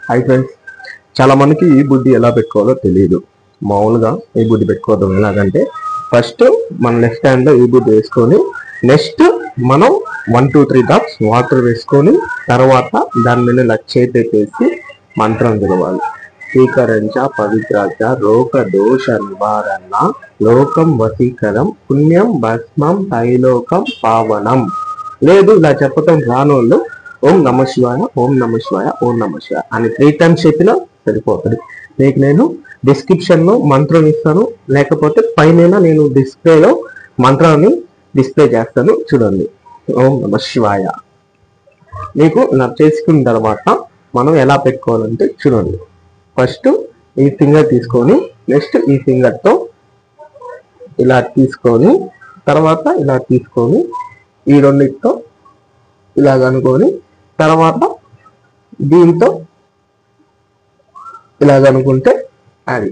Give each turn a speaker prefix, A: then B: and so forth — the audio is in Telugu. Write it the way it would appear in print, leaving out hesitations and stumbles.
A: హాయ్ ఫ్రెండ్స్, చాలా మందికి ఈ బుడ్డి ఎలా పెట్టుకోవాలో తెలియదు. మామూలుగా ఈ బుడ్డి పెట్టుకోవడం ఎలాగంటే, ఫస్ట్ మన లెఫ్ట్ హ్యాండ్లో ఈ బుడ్డి వేసుకొని నెక్స్ట్ మనం 1 2 3 డ్రాప్స్ వాటర్ వేసుకొని తర్వాత దాని మీద ఇలా చేతి మంత్రం చదవాలి. శ్రీకరంచ పవిత్రాచ రోగ దోష నివారణ లోకం వశీకరం పుణ్యం భస్మం తైలోకం పావనం. లేదు ఇలా చెప్పటం రానోళ్ళు ఓం నమ శివాయ ఓం నమ శివాయ ఓం నమ శివాయ అని 3 times చెప్పినా సరిపోతుంది. మీకు నేను డిస్క్రిప్షన్లో మంత్రం ఇస్తాను, లేకపోతే పైన నేను డిస్ప్లేలో మంత్రాన్ని డిస్ప్లే చేస్తాను, చూడండి. ఓం నమ శివాయ. మీకు ఇలా చేసుకున్న తర్వాత మనం ఎలా పెట్టుకోవాలంటే చూడండి. ఫస్ట్ ఈ ఫింగర్ తీసుకొని నెక్స్ట్ ఈ ఫింగర్తో ఇలా తీసుకొని తర్వాత ఇలా తీసుకొని ఈ రెండింటితో ఇలాగ అనుకొని తర్వాత దీంతో ఇలాగ అనుకుంటే అది